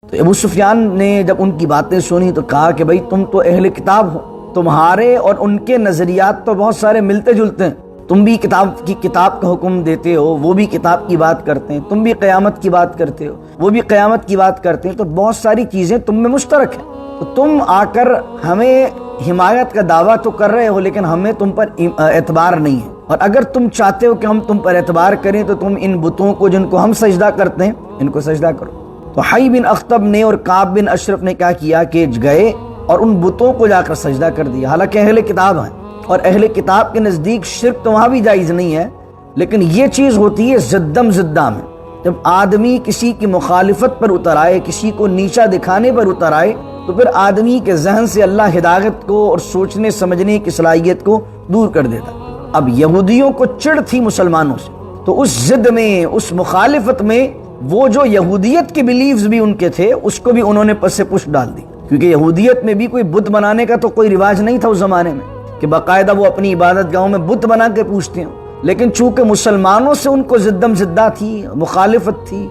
تو ابو سفیان نے جب ان کی باتیں سنی تو کہا کہ بھائی تم تو اہل کتاب ہو، تمہارے اور ان کے نظریات تو بہت سارے ملتے جلتے ہیں، تم بھی کتاب کا حکم دیتے ہو، وہ بھی کتاب کی بات کرتے ہیں، تم بھی قیامت کی بات کرتے ہو، وہ بھی قیامت کی بات کرتے ہیں، تو بہت ساری چیزیں تم میں مشترک ہیں، تو تم آ کر ہمیں حمایت کا دعویٰ تو کر رہے ہو لیکن ہمیں تم پر اعتبار نہیں ہے، اور اگر تم چاہتے ہو کہ ہم تم پر اعتبار کریں تو تم ان بتوں کو جن کو ہم سجدہ کرتے ہیں ان کو سجدہ کرو۔ تو حی بن اخطب نے اور کعب بن اشرف نے کیا کیا کہ گئے اور ان بتوں کو جا کر سجدہ کر دیا، حالانکہ اہل کتاب ہیں اور اہل کتاب کے نزدیک شرک تو وہاں بھی جائز نہیں ہے، لیکن یہ چیز ہوتی ہے زدم زدہ میں، جب آدمی کسی کی مخالفت پر اتر آئے، کسی کو نیچا دکھانے پر اتر آئے تو پھر آدمی کے ذہن سے اللہ ہدایت کو اور سوچنے سمجھنے کی صلاحیت کو دور کر دیتا۔ اب یہودیوں کو چڑ تھی مسلمانوں سے، تو اس ضد میں، اس مخالفت میں، وہ جو یہودیت کے بیلیفز بھی ان کے تھے اس کو بھی انہوں نے پس سے پش ڈال دی، کیونکہ یہودیت میں بھی کوئی بت بنانے کا تو کوئی رواج نہیں تھا اس زمانے میں کہ باقاعدہ وہ اپنی عبادت گاہوں میں بت بنا کے پوچھتے ہیں، لیکن چونکہ مسلمانوں سے ان کو زدم زدہ تھی، مخالفت تھی،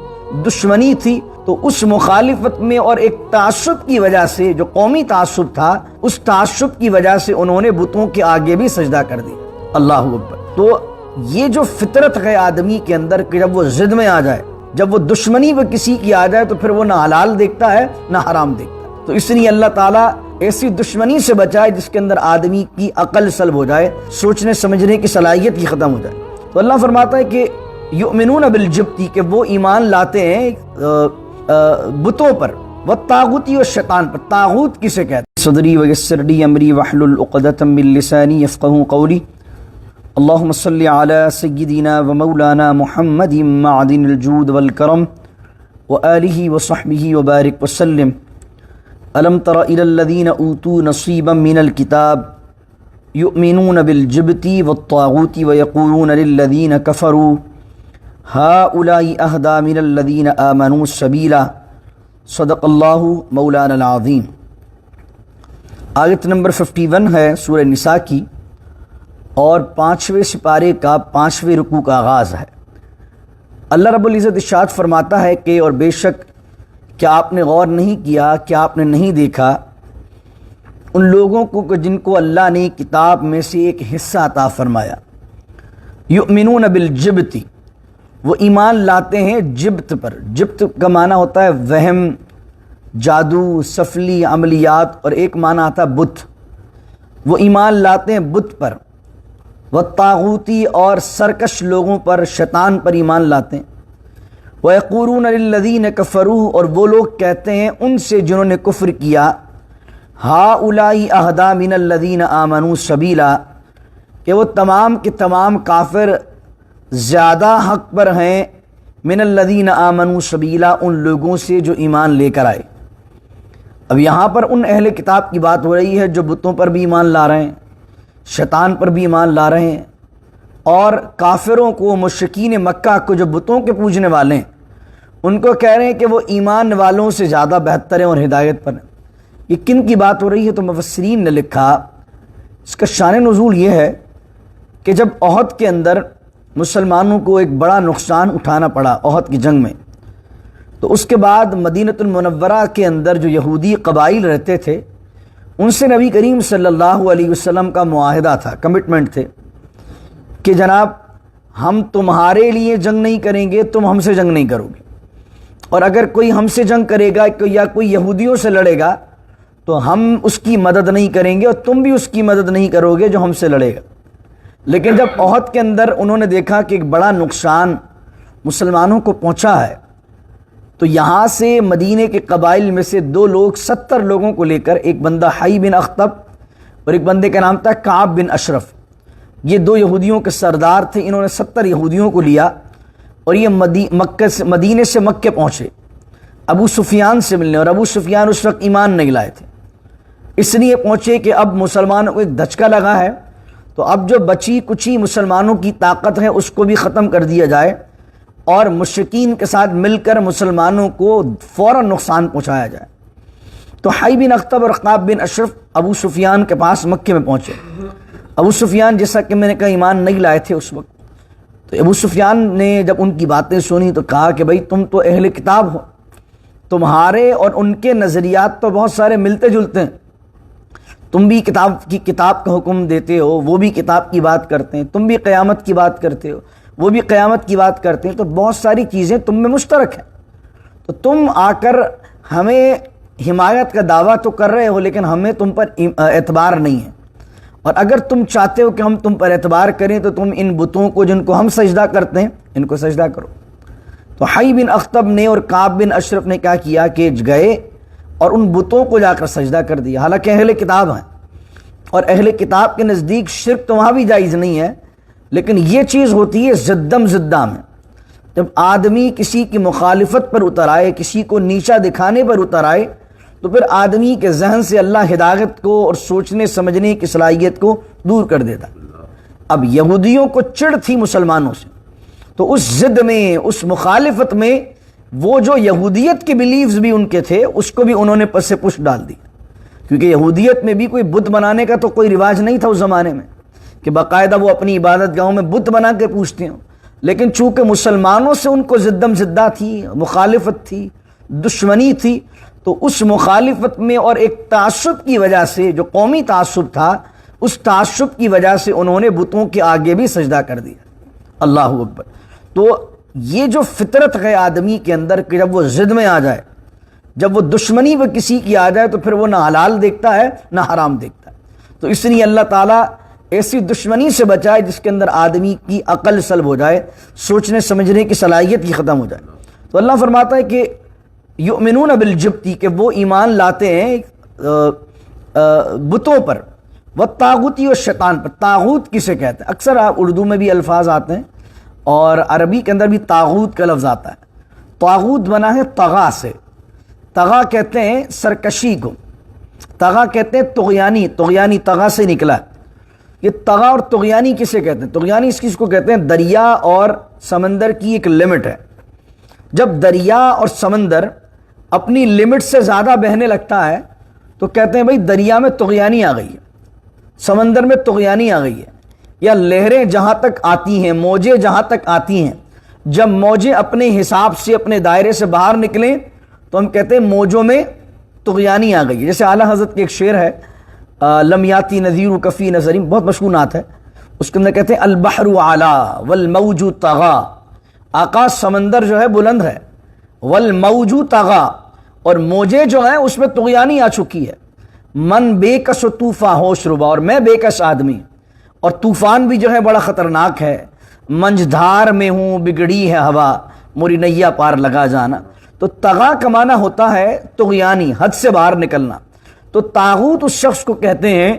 دشمنی تھی، تو اس مخالفت میں اور ایک تعصب کی وجہ سے، جو قومی تعصب تھا، اس تعصب کی وجہ سے انہوں نے بتوں کے آگے بھی سجدہ کر دیا۔ اللہ اکبر۔ تو یہ جو فطرت ہے آدمی کے اندر کہ جب وہ ضد میں آ جائے، جب وہ دشمنی میں کسی کی آ جائے تو پھر وہ نہ حلال دیکھتا ہے نہ حرام دیکھتا ہے، تو اس لیے اللہ تعالیٰ ایسی دشمنی سے بچائے جس کے اندر آدمی کی عقل سلب ہو جائے، سوچنے سمجھنے کی صلاحیت ہی ختم ہو جائے۔ تو اللہ فرماتا ہے کہ یؤمنون بالجبتی، کہ وہ ایمان لاتے ہیں بتوں پر، والطاغوتی و شیطان پر۔ طاغوت کسے کہتے ہیں؟ صدری ویسر لی امری واحلل عقدۃ من لسانی یفقہوا قولی۔ اللہم صلی علی سیدنا و مولانا محمد معدن الجود والکرم وآلہ وصحبہ وبارک وسلم۔ الم تر الی الذین اوتوا نصیبا من الکتاب یؤمنون بالجبت والطاغوت ویقولون للذین کفروا ہؤلاء اہدی من الذین آمنوا سبیلا۔ صدق اللہ مولانا العظیم۔ آیت نمبر 51 ہے سورہ نساء کی، اور 5ویں سپارے کا 5ویں رکوع کا آغاز ہے۔ اللہ رب العزت ارشاد فرماتا ہے کہ اور بے شک کیا آپ نے غور نہیں کیا، کیا آپ نے نہیں دیکھا ان لوگوں کو کہ جن کو اللہ نے کتاب میں سے ایک حصہ عطا فرمایا، یؤمنون بالجبت، وہ ایمان لاتے ہیں جبت پر۔ جبت کا معنی ہوتا ہے وہم، جادو، سفلی عملیات، اور ایک معنی آتا ہے بت۔ وہ ایمان لاتے ہیں بت پر، والطاغوتی، اور سرکش لوگوں پر، شیطان پر ایمان لاتے ہیں۔ وَيَقُولُونَ لِلَّذِينَ كَفَرُوا، اور وہ لوگ کہتے ہیں ان سے جنہوں نے کفر کیا، هَؤُلَاءِ أَهْدَىٰ مِنَ الَّذِينَ آمَنُوا سَبِيلًا، کہ وہ تمام کے تمام کافر زیادہ حق پر ہیں، من الذین آمنوا سبیلا، ان لوگوں سے جو ایمان لے کر آئے۔ اب یہاں پر ان اہل کتاب کی بات ہو رہی ہے جو بتوں پر بھی ایمان لا رہے ہیں، شیطان پر بھی ایمان لا رہے ہیں، اور کافروں کو، مشرکین مکہ کو جو بتوں کے پوجنے والے ہیں، ان کو کہہ رہے ہیں کہ وہ ایمان والوں سے زیادہ بہتر ہیں اور ہدایت پر ہیں۔ یہ کن کی بات ہو رہی ہے؟ تو مفسرین نے لکھا اس کا شان نزول یہ ہے کہ جب احد کے اندر مسلمانوں کو ایک بڑا نقصان اٹھانا پڑا احد کی جنگ میں، تو اس کے بعد مدینۃ المنورہ کے اندر جو یہودی قبائل رہتے تھے ان سے نبی کریم صلی اللہ علیہ وسلم کا معاہدہ تھا، کمٹمنٹ تھے کہ جناب ہم تمہارے لیے جنگ نہیں کریں گے، تم ہم سے جنگ نہیں کرو گے، اور اگر کوئی ہم سے جنگ کرے گا یا کوئی یہودیوں سے لڑے گا تو ہم اس کی مدد نہیں کریں گے اور تم بھی اس کی مدد نہیں کرو گے جو ہم سے لڑے گا۔ لیکن جب احد کے اندر انہوں نے دیکھا کہ ایک بڑا نقصان مسلمانوں کو پہنچا ہے، تو یہاں سے مدینے کے قبائل میں سے 2 لوگ 70 لوگوں کو لے کر، ایک بندہ حی بن اخطب اور ایک بندے کا نام تھا کعب بن اشرف، یہ 2 یہودیوں کے سردار تھے، انہوں نے 70 یہودیوں کو لیا اور یہ مدینے سے مکے پہنچے ابو سفیان سے ملنے، اور ابو سفیان اس وقت ایمان نہیں لائے تھے، اس لیے پہنچے کہ اب مسلمانوں کو ایک دھچکا لگا ہے، تو اب جو بچی کچی مسلمانوں کی طاقت ہے اس کو بھی ختم کر دیا جائے اور مشرکین کے ساتھ مل کر مسلمانوں کو فوراً نقصان پہنچایا جائے۔ تو حی بن اخطب اور کعب بن اشرف ابو سفیان کے پاس مکے میں پہنچے۔ ابو سفیان جیسا کہ میں نے کہا ایمان نہیں لائے تھے اس وقت، تو ابو سفیان نے جب ان کی باتیں سنی تو کہا کہ بھائی تم تو اہل کتاب ہو، تمہارے اور ان کے نظریات تو بہت سارے ملتے جلتے ہیں. تم بھی کتاب کا حکم دیتے ہو، وہ بھی کتاب کی بات کرتے ہیں. تم بھی قیامت کی بات کرتے ہو، وہ بھی قیامت کی بات کرتے ہیں. تو بہت ساری چیزیں تم میں مشترک ہیں. تو تم آ کر ہمیں حمایت کا دعویٰ تو کر رہے ہو، لیکن ہمیں تم پر اعتبار نہیں ہے. اور اگر تم چاہتے ہو کہ ہم تم پر اعتبار کریں تو تم ان بتوں کو جن کو ہم سجدہ کرتے ہیں ان کو سجدہ کرو. تو حی بن اخطب نے اور کعب بن اشرف نے کیا کیا کہ گئے اور ان بتوں کو جا کر سجدہ کر دیا. حالانکہ اہل کتاب ہیں اور اہل کتاب کے نزدیک شرک تو وہاں بھی جائز نہیں ہے، لیکن یہ چیز ہوتی ہے زدم زدہ میں. جب آدمی کسی کی مخالفت پر اتر آئے، کسی کو نیچا دکھانے پر اتر آئے، تو پھر آدمی کے ذہن سے اللہ ہدایت کو اور سوچنے سمجھنے کی صلاحیت کو دور کر دیتا. اب یہودیوں کو چڑ تھی مسلمانوں سے، تو اس ضد میں، اس مخالفت میں، وہ جو یہودیت کے بیلیفز بھی ان کے تھے اس کو بھی انہوں نے پس پش ڈال دی. کیونکہ یہودیت میں بھی کوئی بت بنانے کا تو کوئی رواج نہیں تھا اس زمانے میں کہ باقاعدہ وہ اپنی عبادت گاہوں میں بت بنا کے پوچھتے ہوں. لیکن چونکہ مسلمانوں سے ان کو زدم زدہ تھی، مخالفت تھی، دشمنی تھی، تو اس مخالفت میں اور ایک تعصب کی وجہ سے، جو قومی تعصب تھا، اس تعصب کی وجہ سے انہوں نے بتوں کے آگے بھی سجدہ کر دیا. اللہ اکبر. تو یہ جو فطرت ہے آدمی کے اندر کہ جب وہ ضد میں آ جائے، جب وہ دشمنی پہ کسی کی آ جائے، تو پھر وہ نہ حلال دیکھتا ہے نہ حرام دیکھتا ہے. تو اس لیے اللہ تعالیٰ ایسی دشمنی سے بچائے جس کے اندر آدمی کی عقل سلب ہو جائے، سوچنے سمجھنے کی صلاحیت ہی ختم ہو جائے. تو اللہ فرماتا ہے کہ یؤمنون بالجبتی، کہ وہ ایمان لاتے ہیں بتوں پر، والطاغوتی و شیطان پر. طاغوت کسے کہتے ہیں؟ اکثر اردو میں بھی الفاظ آتے ہیں اور عربی کے اندر بھی طاغوت کا لفظ آتا ہے. طاغوت بنا ہے طغا سے. طغا کہتے ہیں سرکشی کو، طغا کہتے ہیں طغیانی. طغیانی طغا سے نکلا ہے. یہ طغا اور طغیانی کسے کہتے ہیں؟ طغیانی اس چیز کو کہتے ہیں دریا اور سمندر کی ایک لمٹ ہے. جب دریا اور سمندر اپنی لمٹ سے زیادہ بہنے لگتا ہے تو کہتے ہیں بھئی دریا میں طغیانی آ گئی ہے، سمندر میں طغیانی آ گئی ہے. یا لہریں جہاں تک آتی ہیں، موجیں جہاں تک آتی ہیں، جب موجیں اپنے حساب سے اپنے دائرے سے باہر نکلیں تو ہم کہتے ہیں موجوں میں طغیانی آ گئی ہے. جیسے اعلیٰ حضرت کے ایک شعر ہے، لم یاتی نذیر کفی نظری، بہت مشہور نعت ہے. اس کے اندر کہتے ہیں البحر علا والموج طغا. آقا سمندر جو ہے بلند ہے، والموج طغا، اور موجیں جو ہیں اس میں طغیانی آ چکی ہے. من بے کس و طوفاں ہوش ربا، اور میں بے کس آدمی، اور طوفان بھی جو ہے بڑا خطرناک ہے. منجھدار میں ہوں بگڑی ہے ہوا، موری نیا پار لگا جانا. تو طغا کا معنی ہوتا ہے طغیانی، حد سے باہر نکلنا. تو طاغوت اس شخص کو کہتے ہیں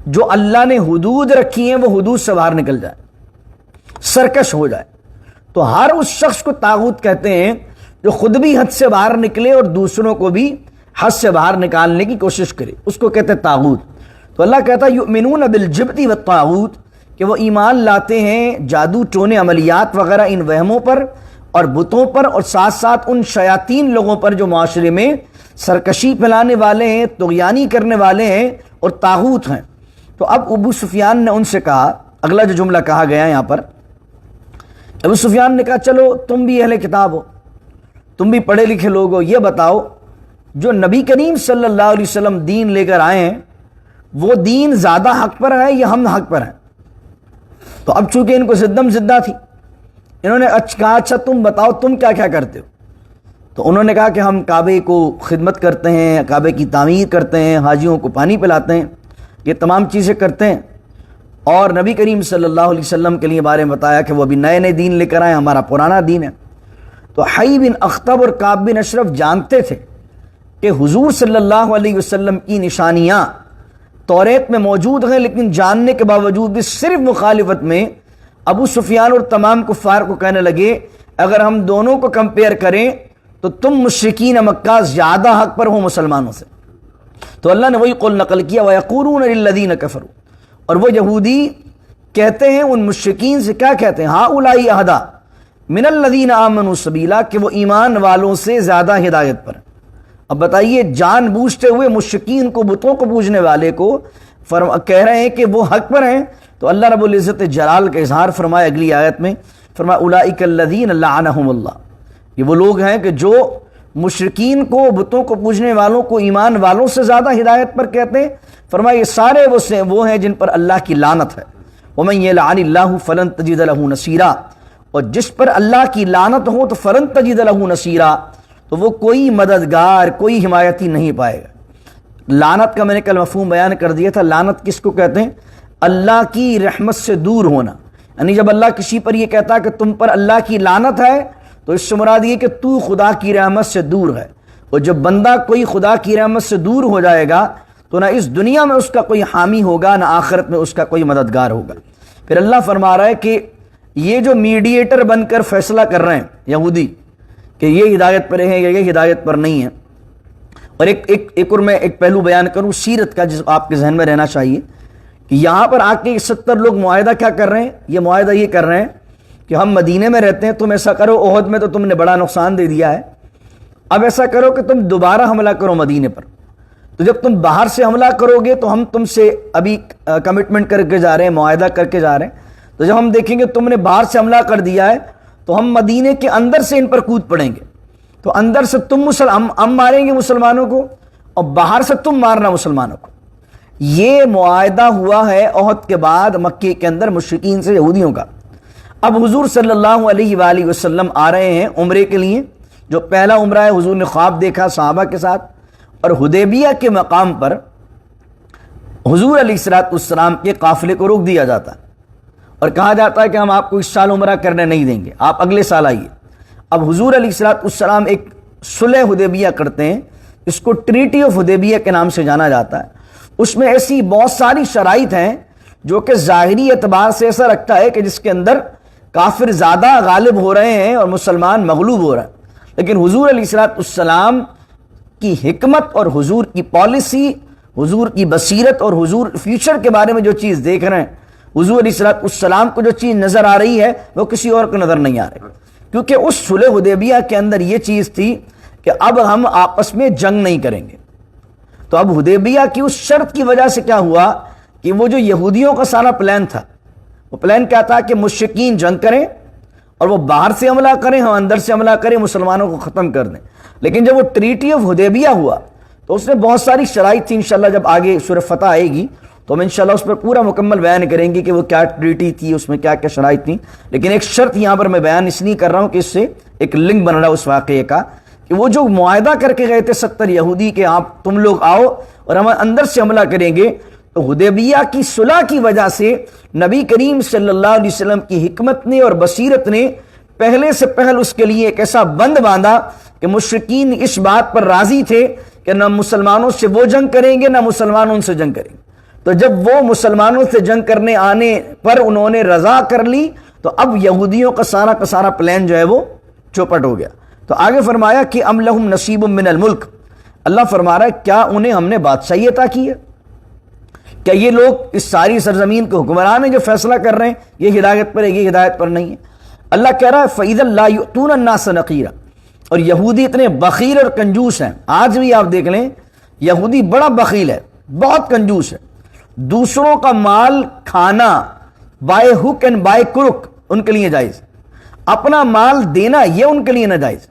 جو اللہ نے حدود رکھی ہیں وہ حدود سے باہر نکل جائے، سرکش ہو جائے. تو ہر اس شخص کو طاغوت کہتے ہیں جو خود بھی حد سے باہر نکلے اور دوسروں کو بھی حد سے باہر نکالنے کی کوشش کرے، اس کو کہتے ہیں طاغوت. تو اللہ کہتا ہے یؤمنون بالجبت والطاغوت، کہ وہ ایمان لاتے ہیں جادو ٹونے عملیات وغیرہ ان وہموں پر اور بتوں پر، اور ساتھ ساتھ ان شیاطین لوگوں پر جو معاشرے میں سرکشی پھیلانے والے ہیں، طغیانی کرنے والے ہیں اور طاغوت ہیں. تو اب ابو سفیان نے ان سے کہا، اگلا جو جملہ کہا گیا یہاں پر، ابو سفیان نے کہا چلو تم بھی اہل کتاب ہو، تم بھی پڑھے لکھے لوگ ہو، یہ بتاؤ جو نبی کریم صلی اللہ علیہ وسلم دین لے کر آئے ہیں وہ دین زیادہ حق پر ہے یا ہم حق پر ہیں؟ تو اب چونکہ ان کو زدم زدہ تھی، انہوں نے کہا اچھا تم بتاؤ تم کیا کیا کرتے ہو. تو انہوں نے کہا کہ ہم کعبے کو خدمت کرتے ہیں، کعبے کی تعمیر کرتے ہیں، حاجیوں کو پانی پلاتے ہیں، یہ تمام چیزیں کرتے ہیں. اور نبی کریم صلی اللہ علیہ وسلم کے لیے بارے میں بتایا کہ وہ ابھی نئے نئے دین لے کر آئے، ہمارا پرانا دین ہے. تو حی بن اخطب اور کعب بن اشرف جانتے تھے کہ حضور صلی اللہ علیہ وسلم کی نشانیاں توریت میں موجود ہیں، لیکن جاننے کے باوجود بھی صرف مخالفت میں ابو سفیان اور تمام کفار کو کہنے لگے اگر ہم دونوں کو کمپیئر کریں تو تم مشرکین مکہ زیادہ حق پر ہو مسلمانوں سے. تو اللہ نے وہی قول نقل کیا وَيَقُولُونَ لِلَّذِينَ كَفَرُوا، اور وہ یہودی کہتے ہیں ان مشرکین سے، کیا کہتے ہیں؟ هَؤُلَاءِ أَهْدَىٰ مِنَ الَّذِينَ آمَنُوا سَبِيلًا، کہ وہ ایمان والوں سے زیادہ ہدایت پر. اب بتائیے جان بوجھتے ہوئے مشرکین کو، بتوں کو پوجنے والے کو کہہ رہے ہیں کہ وہ حق پر ہیں. تو اللہ رب العزت جلال کا اظہار فرمایا اگلی آیت میں، فرمایا اولئک الذین لعنہم اللہ، یہ وہ لوگ ہیں کہ جو مشرکین کو, بتوں کو پوجنے والوں کو ایمان والوں سے زیادہ ہدایت پر کہتے ہیں؟ فرمایا یہ سارے وہ ہیں جن پر اللہ کی لعنت ہے. وَمَن يَلْعَنِ اللَّهُ فَلَن تَجِدَ لَهُ نَصِيرًا, اور جس پر اللہ کی لعنت ہو تو فَلَن تَجِدَ لَهُ نَصِيرًا, تو وہ کوئی مددگار, کوئی حمایتی نہیں پائے گا. لعنت کا میں نے کل مفہوم بیان کر دیا تھا. لعنت کس کو کہتے ہیں؟ اللہ کی رحمت سے دور ہونا. یعنی جب اللہ کسی پر یہ کہتا ہے کہ تم پر اللہ کی لعنت ہے, تو اس سے مراد یہ کہ تو خدا کی رحمت سے دور ہے. اور جب بندہ کوئی خدا کی رحمت سے دور ہو جائے گا تو نہ اس دنیا میں اس کا کوئی حامی ہوگا, نہ آخرت میں اس کا کوئی مددگار ہوگا. پھر اللہ فرما رہا ہے کہ یہ جو میڈیٹر بن کر فیصلہ کر رہے ہیں یہودی کہ یہ ہدایت پر ہیں یا یہ ہدایت پر نہیں ہے. اور ایک اور میں ایک پہلو بیان کروں سیرت کا, جس آپ کے ذہن میں رہنا چاہیے کہ یہاں پر آ کے 70 لوگ معاہدہ کیا کر رہے ہیں؟ یہ معاہدہ یہ کر رہے ہیں کہ ہم مدینے میں رہتے ہیں, تم ایسا کرو, احد میں تو تم نے بڑا نقصان دے دیا ہے, اب ایسا کرو کہ تم دوبارہ حملہ کرو مدینے پر. تو جب تم باہر سے حملہ کرو گے تو ہم تم سے ابھی کمٹمنٹ کر کے جا رہے ہیں, معاہدہ کر کے جا رہے ہیں, تو جب ہم دیکھیں گے تم نے باہر سے حملہ کر دیا ہے تو ہم مدینے کے اندر سے ان پر کود پڑیں گے. تو اندر سے ہم ماریں گے مسلمانوں کو, اور باہر سے تم مارنا مسلمانوں کو. یہ معاہدہ ہوا ہے احد کے بعد مکے کے اندر مشرکین سے, یہودیوں کا. اب حضور صلی اللہ علیہ وآلہ وسلم آ رہے ہیں عمرے کے لیے. جو پہلا عمرہ ہے حضور نے خواب دیکھا صحابہ کے ساتھ, اور حدیبیہ کے مقام پر حضور علیہ السلام کے قافلے کو روک دیا جاتا ہے اور کہا جاتا ہے کہ ہم آپ کو اس سال عمرہ کرنے نہیں دیں گے, آپ اگلے سال آئیے. اب حضور علیہ السلام ایک صلح حدیبیہ کرتے ہیں, اس کو ٹریٹی آف حدیبیہ کے نام سے جانا جاتا ہے. اس میں ایسی بہت ساری شرائط ہیں جو کہ ظاہری اعتبار سے ایسا رکھتا ہے کہ جس کے اندر کافر زیادہ غالب ہو رہے ہیں اور مسلمان مغلوب ہو رہے ہیں. لیکن حضور علیہ السلام کی حکمت اور حضور کی پالیسی, حضور کی بصیرت اور حضور فیوچر کے بارے میں جو چیز دیکھ رہے ہیں, حضور علیہ السلام کو جو چیز نظر آ رہی ہے وہ کسی اور کو نظر نہیں آ رہی. کیونکہ اس صلح حدیبیہ کے اندر یہ چیز تھی کہ اب ہم آپس میں جنگ نہیں کریں گے. تو اب حدیبیہ کی اس شرط کی وجہ سے کیا ہوا کہ وہ جو یہودیوں کا سارا پلان تھا, وہ پلان کیا تھا کہ مشرکین جنگ کریں اور وہ باہر سے حملہ کریں, ہم اندر سے حملہ کریں, مسلمانوں کو ختم کر دیں. لیکن جب وہ ٹریٹی آف حدیبیہ ہوا تو اس نے بہت ساری شرائط تھی. انشاءاللہ جب آگے سورہ فتح آئے گی تو ہم انشاءاللہ اس پر پورا مکمل بیان کریں گے کہ وہ کیا ٹریٹی تھی, اس میں کیا کیا شرائط تھیں. لیکن ایک شرط یہاں پر میں بیان اس لیے کر رہا ہوں کہ اس سے ایک لنک بن رہا ہے اس واقعے کا, کہ وہ جو معاہدہ کر کے گئے تھے 70 یہودی کہ آپ تم لوگ آؤ اور ہم اندر سے حملہ کریں گے, تو حدیبیہ کی صلح کی وجہ سے نبی کریم صلی اللہ علیہ وسلم کی حکمت نے اور بصیرت نے پہلے سے پہل اس کے لیے ایک ایسا بند باندھا کہ مشرکین اس بات پر راضی تھے کہ نہ مسلمانوں سے وہ جنگ کریں گے نہ مسلمانوں سے جنگ کریں گے. تو جب وہ مسلمانوں سے جنگ کرنے آنے پر انہوں نے رضا کر لی تو اب یہودیوں کا سارا پلان جو ہے وہ چوپٹ ہو گیا. تو آگے فرمایا کہ ام لہم نصیب من الملک, اللہ فرما رہا ہے کیا انہیں ہم نے بادشاہی عطا کی ہے؟ کیا یہ لوگ اس ساری سرزمین کے حکمران ہیں جو فیصلہ کر رہے ہیں یہ ہدایت پر ہے یہ ہدایت پر نہیں ہے؟ اللہ کہہ رہا ہے فَإِذًا لَا يُؤْتُونَ النَّاسَ نَقِيرًا, اور یہودی اتنے بخیل اور کنجوس ہیں. آج بھی آپ دیکھ لیں یہودی بڑا بخیل ہے, بہت کنجوس ہے. دوسروں کا مال کھانا by hook and by crook ان کے لیے جائز, اپنا مال دینا یہ ان کے لیے ناجائز.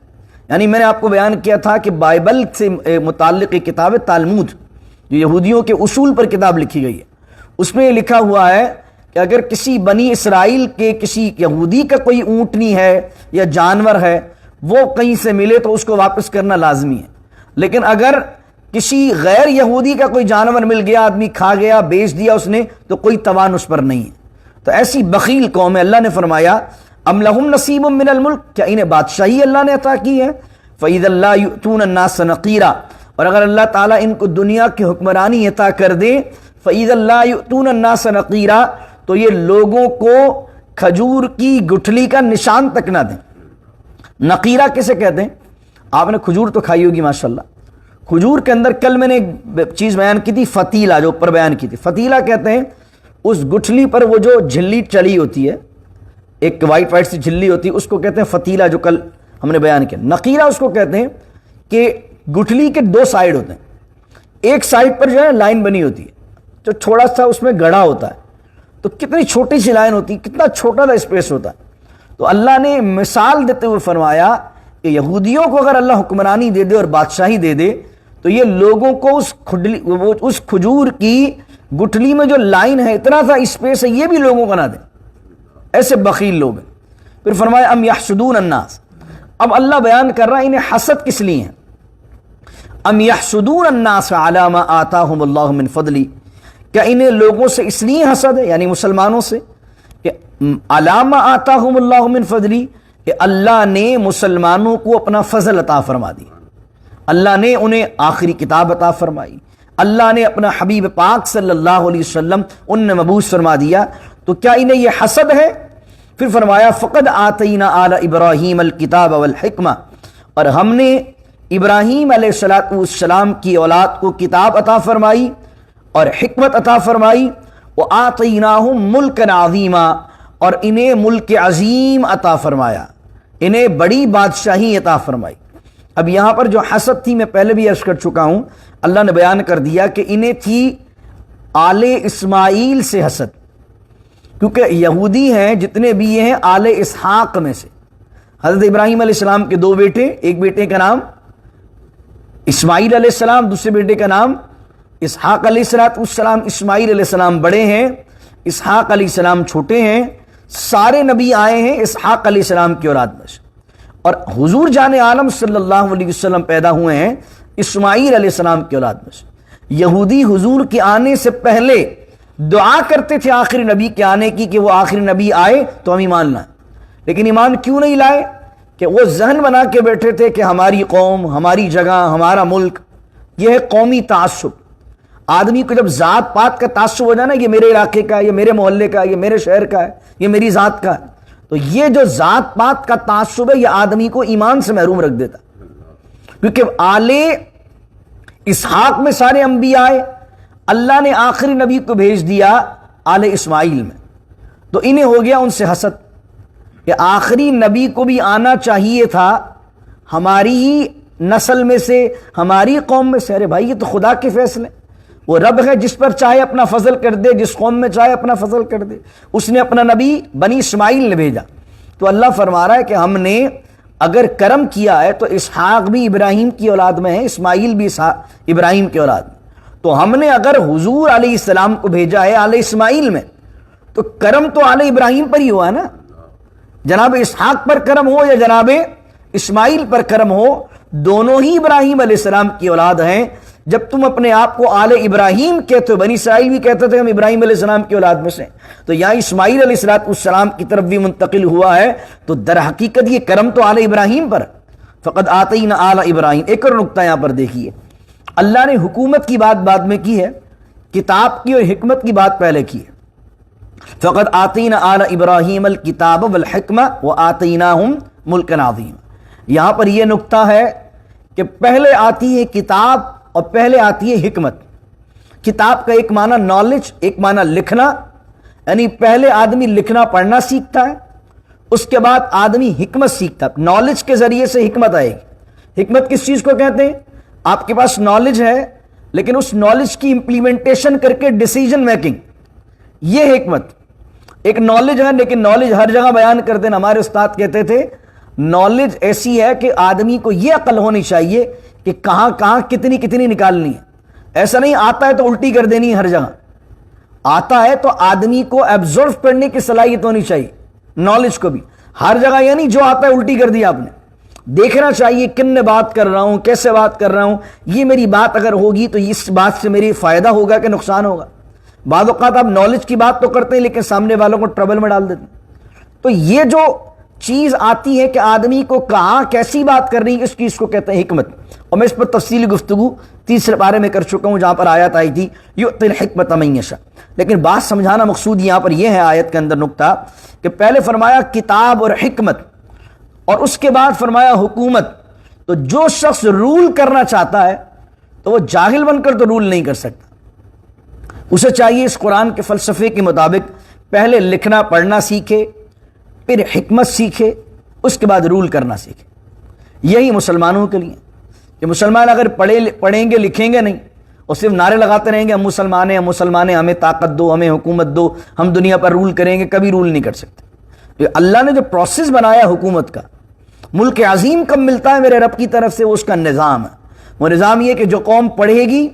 یعنی میں نے آپ کو بیان کیا تھا کہ بائبل سے متعلق کتاب تالمود جو یہودیوں کے اصول پر کتاب لکھی گئی ہے, اس میں یہ لکھا ہوا ہے کہ اگر کسی بنی اسرائیل کے کسی یہودی کا کوئی اونٹنی ہے یا جانور ہے وہ کہیں سے ملے تو اس کو واپس کرنا لازمی ہے. لیکن اگر کسی غیر یہودی کا کوئی جانور مل گیا, آدمی کھا گیا, بیچ دیا اس نے, تو کوئی توان اس پر نہیں ہے. تو ایسی بخیل قوم ہے. اللہ نے فرمایا ام لہم نصیب من الملک, کیا انہیں بادشاہی اللہ نے عطا کی ہے؟ فَإِذًا لَا يُؤْتُونَ النَّاسَ نَقِيرًا, اور اگر اللہ تعالیٰ ان کو دنیا کی حکمرانی عطا کر دے فَإِذًا لَا يُؤْتُونَ النَّاسَ نَقِيرًا, تو یہ لوگوں کو کھجور کی گٹھلی کا نشان تک نہ دیں. نقیرہ کسے کہتے ہیں؟ آپ نے کھجور تو کھائی ہوگی ماشاءاللہ. کھجور کے اندر کل میں نے ایک چیز بیان کی تھی, فتیلہ, جو اوپر بیان کی تھی. فتیلہ کہتے ہیں اس گٹھلی پر وہ جو جھلی چلی ہوتی ہے, ایک وائٹ سی جھلی ہوتی ہے, اس کو کہتے ہیں فتیلہ, جو کل ہم نے بیان کیا. نقیرہ اس کو کہتے ہیں کہ گٹھلی کے دو سائیڈ ہوتے ہیں, ایک سائیڈ پر جو ہے لائن بنی ہوتی ہے, جو تھوڑا سا اس میں گڑھا ہوتا ہے, تو کتنی چھوٹی سی لائن ہوتی ہے, کتنا چھوٹا سا اسپیس ہوتا ہے. تو اللہ نے مثال دیتے ہوئے فرمایا کہ یہودیوں کو اگر اللہ حکمرانی دے دے اور بادشاہی دے دے تو یہ لوگوں کو اس کھجور کی گٹھلی میں جو لائن ہے اتنا سا اسپیس ہے یہ بھی لوگوں کو نہ دیں، ایسے بخیل لوگ ہیں۔ پھر فرمایا ام یحسدون الناس، اب اللہ بیان کر رہا ہے انہیں حسد کس لیے ہے۔ ام یحسدون الناس علی ما آتاہم اللہ من فضلی، کیا انہیں لوگوں سے اس لیے حسد ہے، یعنی مسلمانوں سے، کہ علی ما آتاہم اللہ من فضلی، کہ اللہ نے مسلمانوں کو اپنا فضل عطا فرما دی، اللہ نے انہیں آخری کتاب عطا فرمائی، اللہ نے اپنا حبیب پاک صلی اللہ علیہ وسلم انہیں مبعوث فرما دیا، تو کیا انہیں یہ حسد ہے؟ پھر فرمایا فقد آتینا آل ابراہیم الکتاب والحکمہ، اور ہم نے ابراہیم علیہ السلام کی اولاد کو کتاب عطا فرمائی اور حکمت عطا فرمائی، وآتیناہم ملکا عظیما، اور انہیں ملک عظیم عطا فرمایا، انہیں بڑی بادشاہی عطا فرمائی۔ اب یہاں پر جو حسد تھی میں پہلے بھی عرض کر چکا ہوں، اللہ نے بیان کر دیا کہ انہیں تھی آل اسماعیل سے حسد، کیونکہ یہودی ہیں جتنے بھی یہ ہیں آل اسحاق میں سے۔ حضرت ابراہیم علیہ السلام کے دو بیٹے، ایک بیٹے کا نام اسماعیل علیہ السلام، دوسرے بیٹے کا نام اسحاق علیہ السلام۔ اسماعیل علیہ السلام بڑے ہیں، اسحاق علیہ السلام چھوٹے ہیں، سارے نبی آئے ہیں اسحاق علیہ السلام کی اولاد میں سے، اور حضور جان عالم صلی اللہ علیہ وسلم پیدا ہوئے ہیں اسماعیل علیہ السلام کی اولاد میں سے۔ یہودی حضور کے آنے سے پہلے دعا کرتے تھے آخری نبی کے آنے کی کہ وہ آخری نبی آئے تو ہم ایمان لائیں، لیکن ایمان کیوں نہیں لائے؟ کہ وہ ذہن بنا کے بیٹھے تھے کہ ہماری قوم، ہماری جگہ، ہمارا ملک، یہ ہے قومی تعصب۔ آدمی کو جب ذات پات کا تعصب ہو جائے نا، یہ میرے علاقے کا ہے، یہ میرے محلے کا ہے، یہ میرے شہر کا ہے، یہ میری ذات کا ہے، تو یہ جو ذات پات کا تعصب ہے یہ آدمی کو ایمان سے محروم رکھ دیتا، کیونکہ آل اسحاق میں سارے انبیاء آئے، اللہ نے آخری نبی کو بھیج دیا آل اسماعیل میں، تو انہیں ہو گیا ان سے حسد کہ آخری نبی کو بھی آنا چاہیے تھا ہماری ہی نسل میں سے، ہماری قوم میں سے۔ ارے بھائی یہ تو خدا کے فیصلے، وہ رب ہے جس پر چاہے اپنا فضل کر دے، جس قوم میں چاہے اپنا فضل کر دے، اس نے اپنا نبی بنی اسماعیل نے بھیجا۔ تو اللہ فرما رہا ہے کہ ہم نے اگر کرم کیا ہے تو اسحاق بھی ابراہیم کی اولاد میں ہے، اسماعیل بھی ابراہیم کی اولاد میں، تو ہم نے اگر حضور علیہ السلام کو بھیجا ہے آل اسماعیل میں تو کرم تو آل ابراہیم پر ہی ہوا ہے نا، جناب اسحاق پر کرم ہو یا جناب اسماعیل پر کرم ہو، دونوں ہی ابراہیم علیہ السلام کی اولاد ہیں۔ جب تم اپنے آپ کو آل ابراہیم کہتے ہو، بنی اسرائیل بھی کہتے تھے ہم ابراہیم علیہ السلام کی اولاد میں سے، تو یہاں اسماعیل علیہ السلام کی طرف بھی منتقل ہوا ہے، تو در حقیقت یہ کرم تو آل ابراہیم پر۔ فقد آتینا آل ابراہیم۔ ایک اور نقطہ یہاں پر دیکھیے، اللہ نے حکومت کی بات بعد میں کی ہے، کتاب کی اور حکمت کی بات پہلے کی ہے۔ فقد آتینا آل ابراہیم الکتاب والحکمہ وآتیناہم ملکا عظیما۔ یہاں پر یہ نقطہ ہے کہ پہلے آتی ہے کتاب اور پہلے آتی ہے حکمت۔ کتاب کا ایک معنی نالج، ایک معنی لکھنا، یعنی پہلے آدمی لکھنا پڑھنا سیکھتا ہے، اس کے بعد آدمی حکمت سیکھتا ہے، نالج کے ذریعے سے حکمت آئے گی۔ حکمت کس چیز کو کہتے ہیں؟ آپ کے پاس نالج ہے لیکن اس نالج کی امپلیمنٹیشن کر کے ڈیسیجن میکنگ، یہ حکمت۔ ایک نالج ہے لیکن نالج ہر جگہ بیان کر دینا، ہمارے استاد کہتے تھے نالج ایسی ہے کہ آدمی کو یہ عقل ہونی چاہیے کہ کہاں کہاں کتنی کتنی نکالنی ہے۔ ایسا نہیں آتا ہے تو الٹی کر دینی ہے ہر جگہ، آتا ہے تو آدمی کو ایبزرو کرنے کی صلاحیت ہونی چاہیے، نالج کو بھی ہر جگہ، یعنی جو آتا ہے الٹی کر دیا آپ نے۔ دیکھنا چاہیے کن نے بات کر رہا ہوں، کیسے بات کر رہا ہوں، یہ میری بات اگر ہوگی تو اس بات سے میری فائدہ ہوگا کہ نقصان ہوگا۔ بعض اوقات آپ نالج کی بات تو کرتے ہیں لیکن سامنے والوں کو ٹربل میں ڈال دیتے ہیں۔ تو یہ جو چیز آتی ہے کہ آدمی کو کہاں کیسی بات کرنی ہے، اس چیز کو کہتے ہیں حکمت، اور میں اس پر تفصیلی گفتگو تیسرے پارے میں کر چکا ہوں جہاں پر آیت آئی تھی یؤتی الحکمۃ من یشاء۔ لیکن بات سمجھانا مقصود یہاں پر یہ ہے آیت کے اندر نقطہ کہ پہلے فرمایا کتاب اور حکمت اور اس کے بعد فرمایا حکومت۔ تو جو شخص رول کرنا چاہتا ہے تو وہ جاہل بن کر تو رول نہیں کر سکتا، اسے چاہیے اس قرآن کے فلسفے کے مطابق پہلے لکھنا پڑھنا سیکھے، پھر حکمت سیکھے، اس کے بعد رول کرنا سیکھے۔ یہی مسلمانوں کے لیے کہ مسلمان اگر پڑھیں گے لکھیں گے نہیں اور صرف نعرے لگاتے رہیں گے ہم مسلمان ہیں ہم مسلمان ہیں، ہمیں طاقت دو، ہمیں حکومت دو، ہم دنیا پر رول کریں گے، کبھی رول نہیں کر سکتے۔ اللہ نے جو پروسیس بنایا حکومت کا، ملک عظیم کب ملتا ہے میرے رب کی طرف سے؟ وہ اس کا نظام ہے. وہ نظام یہ کہ جو قوم پڑھے گی،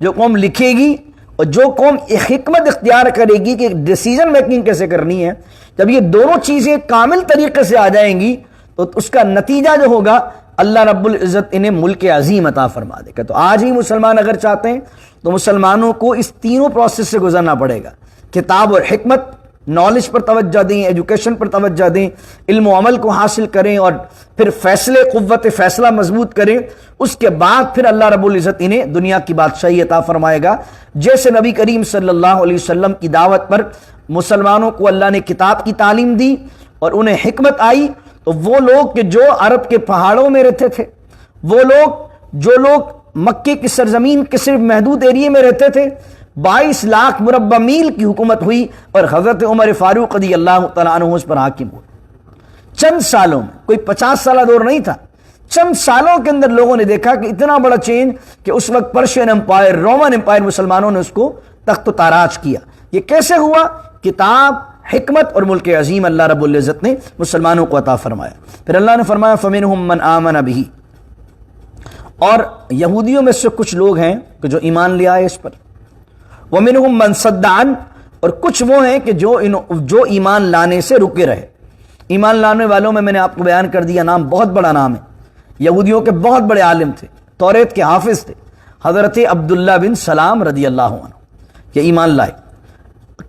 جو قوم لکھے گی، اور جو قوم ایک حکمت اختیار کرے گی کہ ڈیسیجن میکنگ کیسے کرنی ہے، جب یہ دونوں چیزیں کامل طریقے سے آ جائیں گی تو اس کا نتیجہ جو ہوگا اللہ رب العزت انہیں ملک عظیم عطا فرما دے گا. تو آج ہی مسلمان اگر چاہتے ہیں تو مسلمانوں کو اس تینوں پروسیس سے گزرنا پڑے گا. کتاب اور حکمت، نالج پر توجہ دیں، ایجوکیشن پر توجہ دیں، علم و عمل کو حاصل کریں، اور پھر فیصلے، قوت فیصلہ مضبوط کریں. اس کے بعد پھر اللہ رب العزت انہیں دنیا کی بادشاہی عطا فرمائے گا. جیسے نبی کریم صلی اللہ علیہ وسلم کی دعوت پر مسلمانوں کو اللہ نے کتاب کی تعلیم دی اور انہیں حکمت آئی، تو وہ لوگ کہ جو عرب کے پہاڑوں میں رہتے تھے، وہ لوگ جو لوگ مکے کی سرزمین کے صرف محدود ایریے میں رہتے تھے، 22 لاکھ مربع میل کی حکومت ہوئی اور حضرت عمر فاروق رضی اللہ تعالیٰ عنہ اس پر حاکم ہوئے. چند سالوں میں، کوئی 50 سالہ دور نہیں تھا، چند سالوں کے اندر لوگوں نے دیکھا کہ اتنا بڑا چینج کہ اس وقت پرشین امپائر، رومن امپائر، مسلمانوں نے اس کو تخت و تاراج کیا. یہ کیسے ہوا؟ کتاب، حکمت اور ملک عظیم اللہ رب العزت نے مسلمانوں کو عطا فرمایا. پھر اللہ نے فرمایا فَمِنْهُمْ مَنْ آمَنَ بِهِ، اور یہودیوں میں سے کچھ لوگ ہیں کہ جو ایمان لے آئے اس پر. وَمِنْهُمْ مَنْ صَدَّ عَنْهُ، اور کچھ وہ ہیں کہ جو ایمان لانے سے رکے رہے. ایمان لانے والوں میں نے آپ کو بیان کر دیا، نام بہت بڑا نام ہے. یہودیوں کے بہت بڑے عالم تھے، توریت کے حافظ تھے، حضرت عبداللہ بن سلام رضی اللہ عنہ، یہ ایمان لائے.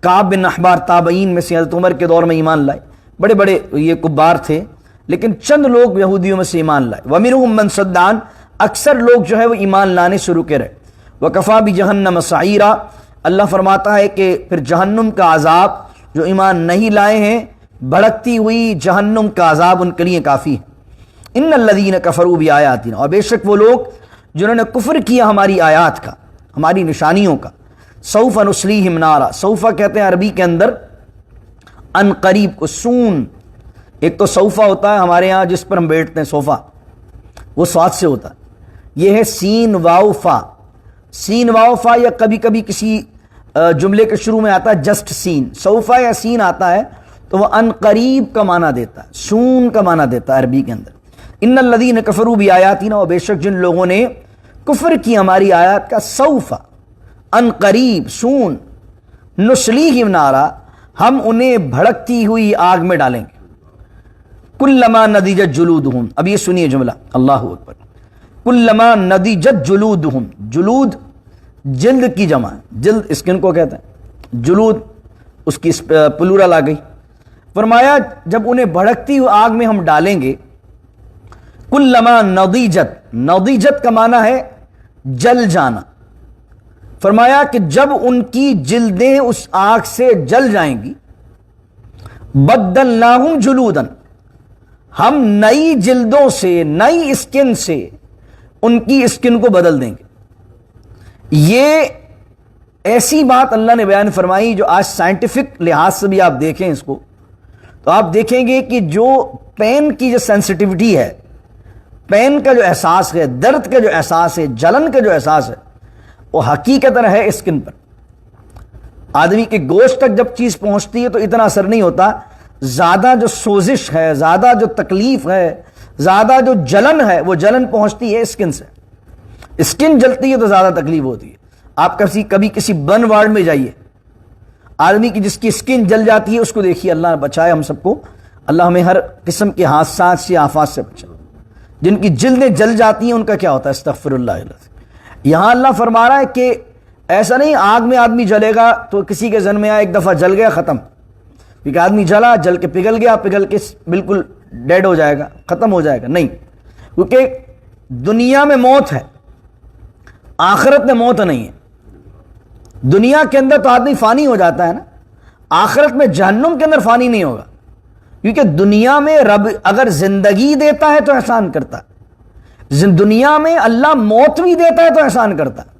کعب بن احبار تابعین میں سے حضرت عمر کے دور میں ایمان لائے، بڑے بڑے یہ کبار تھے، لیکن چند لوگ یہودیوں میں سے ایمان لائے. وَمِنْهُمْ مَنْ صَدَّ عَنْهُ، اکثر لوگ جو ہے وہ ایمان لانے سے رکے رہے. وَكَفَى بِجَهَنَّمَ سَعِيرًا، اللہ فرماتا ہے کہ پھر جہنم کا عذاب جو ایمان نہیں لائے ہیں، بھڑکتی ہوئی جہنم کا عذاب ان کے لیے کافی ہے. ان الذین کفروا بآیاتنا، اور بے شک وہ لوگ جنہوں نے کفر کیا ہماری آیات کا، ہماری نشانیوں کا. سوف نصلیہم نارا، سوفا کہتے ہیں عربی کے اندر ان قریب کو سون. ایک تو صوفہ ہوتا ہے ہمارے ہاں جس پر ہم بیٹھتے ہیں، صوفہ، وہ سواد سے ہوتا ہے. یہ ہے سین واو فا. سین واو فا یا کبھی کبھی کسی جملے کے شروع میں آتا ہے جسٹ سین. صوفہ یا سین آتا ہے تو وہ ان قریب کا معنی دیتا ہے، سون کا معنی دیتا ہے عربی کے اندر. ان الذین کفروا بآیاتنا، اور بے شک جن لوگوں نے کفر کی ہماری آیات کا، سوف ان قریب سون، نصلیہم نارا، ہم انہیں بھڑکتی ہوئی آگ میں ڈالیں گے. کلما نضجت جلودہم، اب یہ سنیے جملہ، اللہ اکبر. کلما نضجت جلودہم، جلود جلد کی جمع ہے، جلد اسکن کو کہتے ہیں، جلود اس کی پلورل آ گئی. فرمایا جب انہیں بھڑکتی ہوئی آگ میں ہم ڈالیں گے، کلما نضجت، نضجت کا معنی ہے جل جانا. فرمایا کہ جب ان کی جلدیں اس آگ سے جل جائیں گی، بدلناہم جلودن، ہم نئی جلدوں سے، نئی اسکن سے ان کی اسکن کو بدل دیں گے. یہ ایسی بات اللہ نے بیان فرمائی جو آج سائنٹیفک لحاظ سے بھی آپ دیکھیں اس کو تو آپ دیکھیں گے کہ جو پین کی جو سینسٹیوٹی ہے، پین کا جو احساس ہے، درد کا جو احساس ہے، جلن کا جو احساس ہے، وہ حقیقت ہے اسکن پر. آدمی کے گوشت تک جب چیز پہنچتی ہے تو اتنا اثر نہیں ہوتا. زیادہ جو سوزش ہے، زیادہ جو تکلیف ہے، زیادہ جو جلن ہے، وہ جلن پہنچتی ہے اسکن سے. اسکن جلتی ہے تو زیادہ تکلیف ہوتی ہے. آپ کبھی کسی برن وارڈ میں جائیے، آدمی کی جس کی اسکن جل جاتی ہے اس کو دیکھیے. اللہ بچائے ہم سب کو، اللہ ہمیں ہر قسم کے حادثات سے، آفات سے بچائے. جن کی جلدیں جل جاتی ہیں ان کا کیا ہوتا ہے؟ استغفر اللہ. یہاں اللہ فرما رہا ہے کہ ایسا نہیں آگ میں آدمی جلے گا تو کسی کے ذہن میں آیا ایک دفعہ جل گیا ختم، کیونکہ آدمی جلا، جل کے پگھل گیا، پگھل کے بالکل ڈیڈ ہو جائے گا، ختم ہو جائے گا. نہیں، کیونکہ دنیا میں موت ہے، آخرت میں موت نہیں ہے. دنیا کے اندر تو آدمی فانی ہو جاتا ہے نا، آخرت میں جہنم کے اندر فانی نہیں ہوگا. کیونکہ دنیا میں رب اگر زندگی دیتا ہے تو احسان کرتا ہے، دنیا میں اللہ موت بھی دیتا ہے تو احسان کرتا ہے.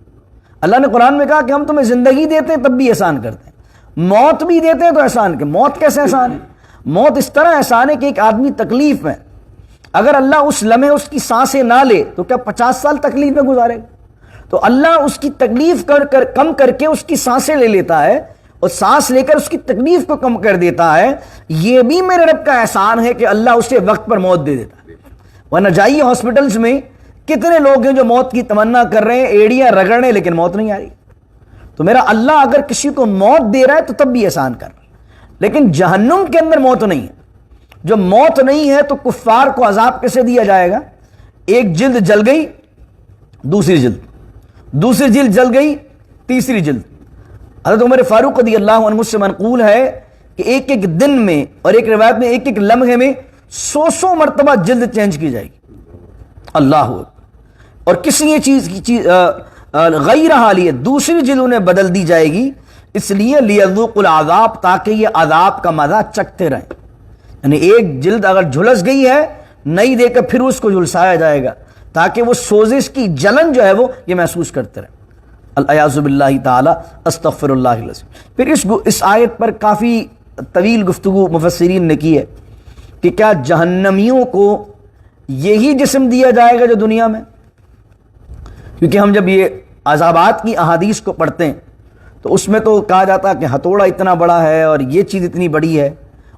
اللہ نے قرآن میں کہا کہ ہم تمہیں زندگی دیتے ہیں تب بھی احسان کرتے ہیں، موت بھی دیتے ہیں تو احسان کہ موت کیسے احسان ہے؟ موت اس طرح احسان ہے کہ ایک آدمی تکلیف میں، اگر اللہ اس لمحے اس کی سانسیں نہ لے تو کیا 50 سال تکلیف میں گزارے گا؟ تو اللہ اس کی تکلیف کم کر کے اس کی سانسیں لے لیتا ہے، اور سانس لے کر اس کی تکلیف کو کم کر دیتا ہے. یہ بھی میرے رب کا احسان ہے کہ اللہ اسے وقت پر موت دے دیتا ہے. ورنہ جائیے ہاسپٹلس میں کتنے لوگ ہیں جو موت کی تمنا کر رہے ہیں، ایڑیاں رگڑ رہے ہیں، لیکن موت نہیں آ رہی. تو میرا اللہ اگر کسی کو موت دے رہا ہے تو تب بھی احسان کر رہا ہے. لیکن جہنم کے اندر موت نہیں ہے. جو موت نہیں ہے تو کفار کو عذاب کیسے دیا جائے گا؟ ایک جلد جل گئی، دوسری جلد جل گئی، تیسری جلد. حضرت عمر فاروق رضی اللہ عنہ سے منقول ہے کہ ایک ایک دن میں اور ایک روایت میں ایک ایک لمحے میں 100 مرتبہ جلد چینج کی جائے گی. اللہ اکبر. اور کسی یہ چیز غیر حالیت دوسری جلد انہیں بدل دی جائے گی، اس لیے لیذوق العذاب، تاکہ یہ عذاب کا مزہ چکھتے رہیں. یعنی ایک جلد اگر جھلس گئی ہے، نئی دے کر پھر اس کو جھلسایا جائے گا تاکہ وہ سوزش کی جلن جو ہے وہ یہ محسوس کرتے رہیں. الیاذ باللہ تعالی، استغفر اللہ العظیم. پھر اس آیت پر کافی طویل گفتگو مفسرین نے کی ہے کہ کیا جہنمیوں کو یہی جسم دیا جائے گا جو دنیا میں؟ کیونکہ ہم جب یہ عذابات کی احادیث کو پڑھتے ہیں تو اس میں تو کہا جاتا ہے کہ ہتھوڑا اتنا بڑا ہے اور یہ چیز اتنی بڑی ہے،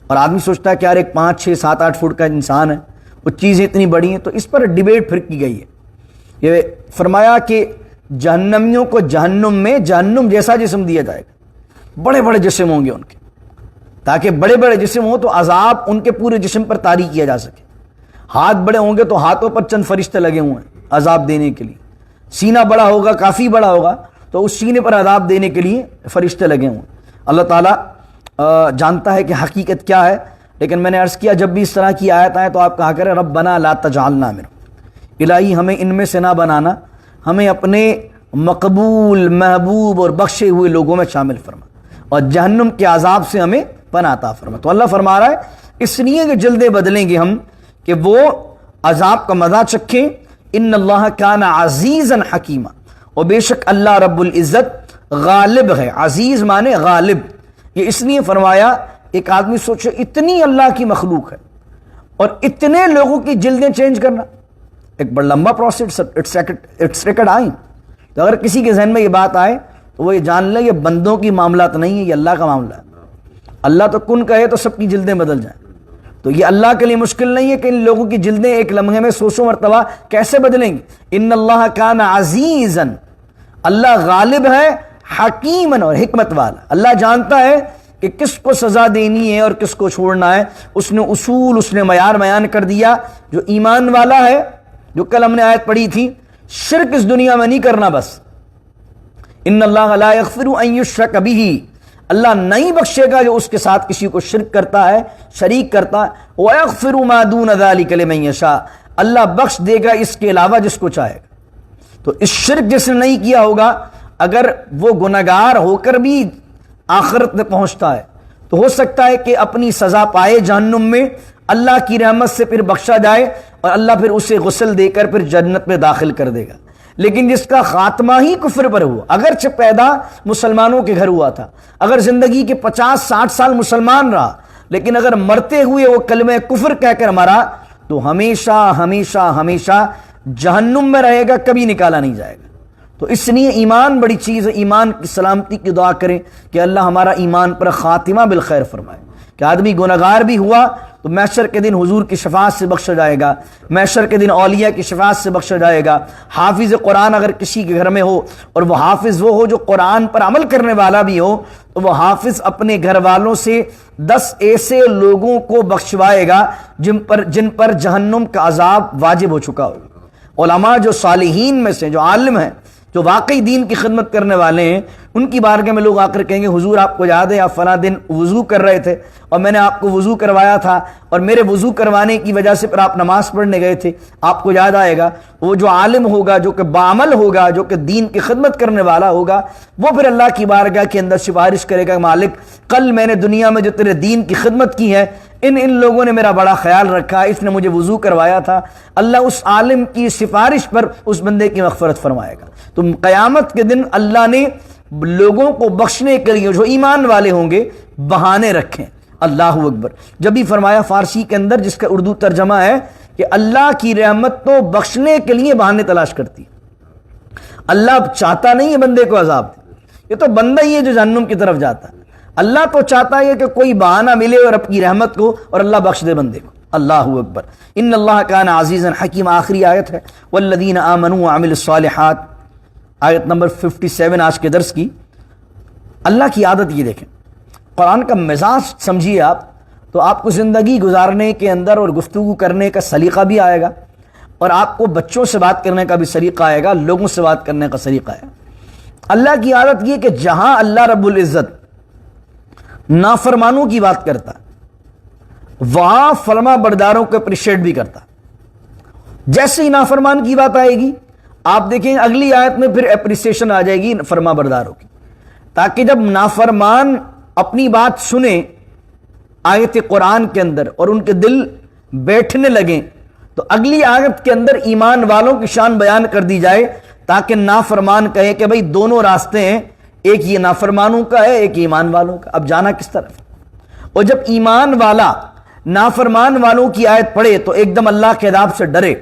اور آدمی سوچتا ہے کہ یار ایک 5, 6, 7, 8 فٹ کا انسان ہے، وہ چیزیں اتنی بڑی ہیں. تو اس پر ڈیبیٹ پھر کی گئی ہے. یہ فرمایا کہ جہنمیوں کو جہنم میں جہنم جیسا جسم دیا جائے گا، بڑے بڑے جسم ہوں گے ان کے، تاکہ بڑے بڑے جسم ہوں تو عذاب ان کے پورے جسم پر طاری کیا جا سکے. ہاتھ بڑے ہوں گے تو ہاتھوں پر چند فرشتے لگے ہوئے ہیں عذاب دینے کے لیے. سینہ بڑا ہوگا، کافی بڑا ہوگا، تو اس سینے پر عذاب دینے کے لیے فرشتے لگے ہوئے ہیں. اللہ تعالیٰ جانتا ہے کہ حقیقت کیا ہے. لیکن میں نے عرض کیا جب بھی اس طرح کی آیت آئے تو آپ کہا کریں ربنا لا تجعلنا منہم، الہی ہمیں ان میں سے نہ بنانا، ہمیں اپنے مقبول، محبوب اور بخشے ہوئے لوگوں میں شامل فرما، اور جہنم کے عذاب سے ہمیں پناہ عطا فرما. تو اللہ فرما رہا ہے اس لیے کہ جلدیں بدلیں گے ہم کہ وہ عذاب کا مزہ چکھیں. ان اللہ کان عزیزا حکیما، اور بے شک اللہ رب العزت غالب ہے. عزیز مانے غالب. یہ اس لیے فرمایا، ایک آدمی سوچے اتنی اللہ کی مخلوق ہے اور اتنے لوگوں کی جلدیں چینج کرنا ایک بڑا لمبا پروسیس، اٹس ریکڈ آئیں. تو اگر کسی کے ذہن میں یہ بات آئے تو وہ یہ جان لے یہ بندوں کی معاملات نہیں ہے، یہ اللہ کا معاملہ ہے. اللہ تو کن کہے تو سب کی جلدیں بدل جائیں. تو یہ اللہ کے لیے مشکل نہیں ہے کہ ان لوگوں کی جلدیں ایک لمحے میں 100 مرتبہ کیسے بدلیں گی. ان اللہ کان عزیزا، اللہ غالب ہے، حکیمن اور حکمت والا. اللہ جانتا ہے کہ کس کو سزا دینی ہے اور کس کو چھوڑنا ہے. اس نے اصول، اس نے معیار بیان کر دیا. جو ایمان والا ہے، جو کل ہم نے آیت پڑھی تھی، شرک اس دنیا میں نہیں کرنا بس. ان اللہ لا یغفر ان یشرک بہ، اللہ نہیں بخشے گا جو اس کے ساتھ کسی کو شرک کرتا ہے، شریک کرتا ہے. وَيَغْفِرُ مَا دُونَ ذَلِكَ لِمَن يَشَاءُ، اللہ بخش دے گا اس کے علاوہ جس کو چاہے گا. تو اس شرک جس نے نہیں کیا ہوگا، اگر وہ گنہگار ہو کر بھی آخرت میں پہنچتا ہے تو ہو سکتا ہے کہ اپنی سزا پائے جہنم میں، اللہ کی رحمت سے پھر بخشا جائے اور اللہ پھر اسے غسل دے کر پھر جنت میں داخل کر دے گا. لیکن جس کا خاتمہ ہی کفر پر ہوا، اگرچہ پیدا مسلمانوں کے گھر ہوا تھا، اگر زندگی کے 50-60 سال مسلمان رہا، لیکن اگر مرتے ہوئے وہ کلمہ کفر کہہ کر مرا تو ہمیشہ ہمیشہ ہمیشہ جہنم میں رہے گا، کبھی نکالا نہیں جائے گا. تو اس لیے ایمان بڑی چیز ہے. ایمان کی سلامتی کی دعا کریں کہ اللہ ہمارا ایمان پر خاتمہ بالخیر فرمائے. کہ آدمی گنہگار بھی ہوا تو محشر کے دن حضور کی شفاعت سے بخشا جائے گا، محشر کے دن اولیاء کی شفاعت سے بخشا جائے گا. حافظ قرآن اگر کسی کے گھر میں ہو، اور وہ حافظ وہ ہو جو قرآن پر عمل کرنے والا بھی ہو، تو وہ حافظ اپنے گھر والوں سے 10 ایسے لوگوں کو بخشوائے گا جن پر جہنم کا عذاب واجب ہو چکا ہوگا. علماء جو صالحین میں سے، جو عالم ہیں، جو واقعی دین کی خدمت کرنے والے ہیں، ان کی بارگاہ میں لوگ آ کر کہیں گے حضور آپ کو یاد ہے آپ فلاں دن وضو کر رہے تھے اور میں نے آپ کو وضو کروایا تھا، اور میرے وضو کروانے کی وجہ سے پھر آپ نماز پڑھنے گئے تھے، آپ کو یاد آئے گا. وہ جو عالم ہوگا، جو کہ بعمل ہوگا، جو کہ دین کی خدمت کرنے والا ہوگا، وہ پھر اللہ کی بارگاہ کے اندر سفارش کرے گا، مالک کل میں نے دنیا میں جو تیرے دین کی خدمت کی ہے، ان لوگوں نے میرا بڑا خیال رکھا، اس نے مجھے وضو کروایا تھا. اللہ اس عالم کی سفارش پر اس بندے کی مغفرت فرمائے گا. تو قیامت کے دن اللہ نے لوگوں کو بخشنے کے لیے جو ایمان والے ہوں گے بہانے رکھیں. اللہ اکبر. جب بھی فرمایا فارسی کے اندر، جس کا اردو ترجمہ ہے کہ اللہ کی رحمت تو بخشنے کے لیے بہانے تلاش کرتی ہے. اللہ چاہتا نہیں ہے بندے کو عذاب دے، یہ تو بندہ ہی ہے جو جہنم کی طرف جاتا ہے. اللہ تو چاہتا ہے کہ کوئی بہانہ ملے اور اپنی رحمت کو، اور اللہ بخش دے بندے کو. اللہ اکبر. ان اللہ کان عزیزا حکیم. آخری آیت ہے والذین آمنوا وعملوا الصالحات، آیت نمبر 57 آج کے درس کی. اللہ کی عادت یہ دیکھیں، قرآن کا مزاج سمجھیے آپ تو آپ کو زندگی گزارنے کے اندر اور گفتگو کرنے کا سلیقہ بھی آئے گا، اور آپ کو بچوں سے بات کرنے کا بھی سلیقہ آئے گا، لوگوں سے بات کرنے کا سلیقہ آئے گا. اللہ کی عادت یہ کہ جہاں اللہ رب العزت نافرمانوں کی بات کرتا وہاں فرما برداروں کو اپریشیٹ بھی کرتا. جیسے ہی نافرمان کی بات آئے گی آپ دیکھیں اگلی آیت میں پھر اپریسیشن آ جائے گی فرما برداروں کی، تاکہ جب نافرمان اپنی بات سنیں آیت قرآن کے اندر اور ان کے دل بیٹھنے لگیں تو اگلی آیت کے اندر ایمان والوں کی شان بیان کر دی جائے، تاکہ نافرمان کہے کہ بھئی دونوں راستے ہیں، ایک یہ نافرمانوں کا ہے ایک ایمان والوں کا، اب جانا کس طرف. اور جب ایمان والا نافرمان والوں کی آیت پڑھے تو ایک دم اللہ کے عذاب سے ڈرے،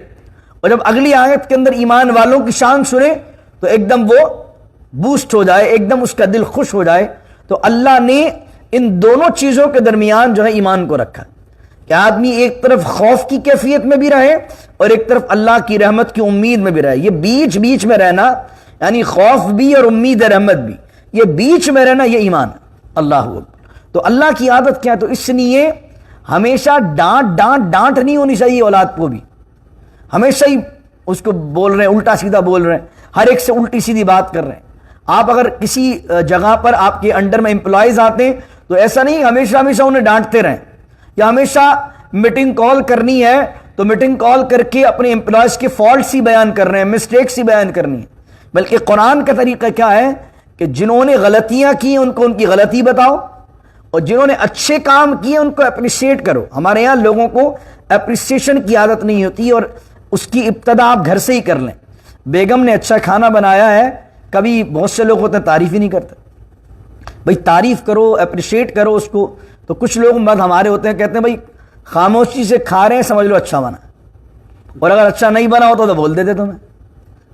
اور جب اگلی آیت کے اندر ایمان والوں کی شان سنے تو ایک دم وہ بوسٹ ہو جائے، ایک دم اس کا دل خوش ہو جائے. تو اللہ نے ان دونوں چیزوں کے درمیان جو ہے ایمان کو رکھا کہ آدمی ایک طرف خوف کی کیفیت میں بھی رہے اور ایک طرف اللہ کی رحمت کی امید میں بھی رہے. یہ بیچ بیچ میں رہنا، یعنی خوف بھی اور امید رحمت بھی، یہ بیچ میں رہنا یہ ایمان ہے. اللہ اکبر. تو اللہ کی عادت کیا ہے؟ تو اس لیے ہمیشہ ڈانٹ نہیں ہونی چاہیے اولاد کو بھی. ہمیشہ ہی اس کو بول رہے ہیں، الٹا سیدھا بول رہے ہیں، ہر ایک سے الٹی سیدھی بات کر رہے ہیں. آپ اگر کسی جگہ پر آپ کے انڈر میں امپلائیز آتے ہیں تو ایسا نہیں ہمیشہ انہیں ڈانٹتے رہیں، یا ہمیشہ میٹنگ کال کرنی ہے تو میٹنگ کال کر کے اپنے امپلائیز کے فالٹس ہی بیان کر رہے ہیں، مسٹیکس ہی بیان کرنی ہے. بلکہ قرآن کا طریقہ کیا ہے کہ جنہوں نے غلطیاں کی ان کو ان کی غلطی بتاؤ، اور جنہوں نے اچھے کام کیے ان کو اپریشیٹ کرو. ہمارے یہاں لوگوں کو اپریسیشن کی عادت نہیں ہوتی، اور اس کی ابتدا آپ گھر سے ہی کر لیں. بیگم نے اچھا کھانا بنایا ہے، کبھی بہت سے لوگ ہوتے ہیں تعریف ہی نہیں کرتے. بھئی تعریف کرو، اپریشیٹ کرو اس کو. تو کچھ لوگ مرد ہمارے ہوتے ہیں کہتے ہیں بھئی خاموشی سے کھا رہے ہیں سمجھ لو اچھا بنا، اور اگر اچھا نہیں بنا ہوتا تو بول دیتے تمہیں.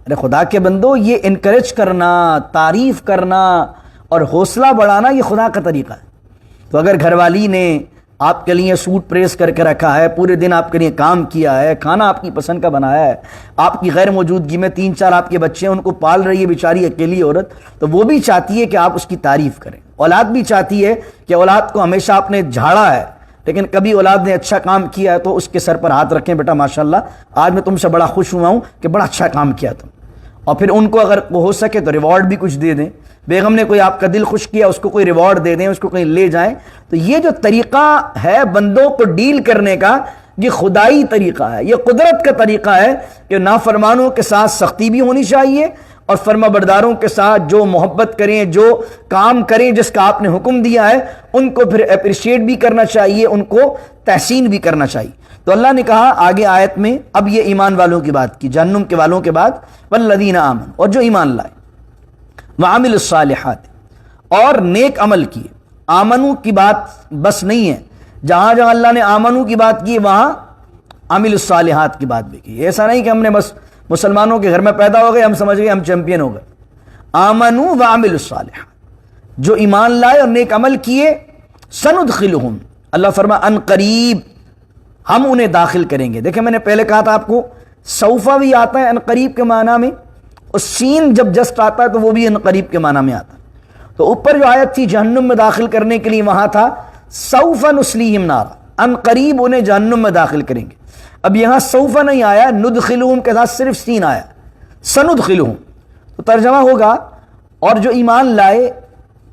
ارے خدا کے بندو، یہ انکریج کرنا، تعریف کرنا اور حوصلہ بڑھانا یہ خدا کا طریقہ ہے. تو اگر گھر والی نے آپ کے لیے سوٹ پریس کر کے رکھا ہے، پورے دن آپ کے لیے کام کیا ہے، کھانا آپ کی پسند کا بنایا ہے، آپ کی غیر موجودگی میں 3-4 آپ کے بچے ہیں ان کو پال رہی ہے بیچاری اکیلی عورت، تو وہ بھی چاہتی ہے کہ آپ اس کی تعریف کریں. اولاد بھی چاہتی ہے کہ اولاد کو ہمیشہ آپ نے جھاڑا ہے لیکن کبھی اولاد نے اچھا کام کیا ہے تو اس کے سر پر ہاتھ رکھیں، بیٹا ماشاءاللہ آج میں تم سے بڑا خوش ہوا ہوں کہ بڑا اچھا کام کیا تم. اور پھر ان کو اگر ہو سکے تو ریوارڈ بھی کچھ دے دیں. بیگم نے کوئی آپ کا دل خوش کیا اس کو کوئی ریوارڈ دے دیں، اس کو کہیں لے جائیں. تو یہ جو طریقہ ہے بندوں کو ڈیل کرنے کا یہ خدائی طریقہ ہے، یہ قدرت کا طریقہ ہے کہ نافرمانوں کے ساتھ سختی بھی ہونی چاہیے اور فرما برداروں کے ساتھ جو محبت کریں، جو کام کریں جس کا آپ نے حکم دیا ہے ان کو پھر اپریشیٹ بھی کرنا چاہیے، ان کو تحسین بھی کرنا چاہیے. تو اللہ نے کہا آگے آیت میں اب یہ ایمان والوں کی بات کی، جہنم کے والوں کے بعد والذین آمنوا، اور جو ایمان لائے، وعملوا الصالحات، اور نیک عمل کیے. آمنو کی بات بس نہیں ہے، جہاں جہاں اللہ نے آمنو کی بات کی وہاں عامل الصالحات کی بات بھی کی. ایسا نہیں کہ ہم نے بس مسلمانوں کے گھر میں پیدا ہو گئے ہم سمجھ گئے ہم چیمپئن ہو گئے. آمنو وعمل الصالحات، جو ایمان لائے اور نیک عمل کیے، سندخلہم، اللہ فرما ان قریب ہم انہیں داخل کریں گے. دیکھیں میں نے پہلے کہا تھا آپ کو سوفا بھی آتا ہے ان قریب کے معنی میں، اور سین جب جسٹ آتا ہے تو وہ بھی ان قریب کے معنی میں آتا ہے. تو اوپر جو آیت تھی جہنم میں داخل کرنے کے لیے وہاں تھا سوف نصلیہم نارا، ان قریب انہیں جہنم میں داخل کریں گے. اب یہاں سوف نہیں آیا، ندخلہم کے ساتھ صرف سین آیا، سندخلہم. تو ترجمہ ہوگا اور جو ایمان لائے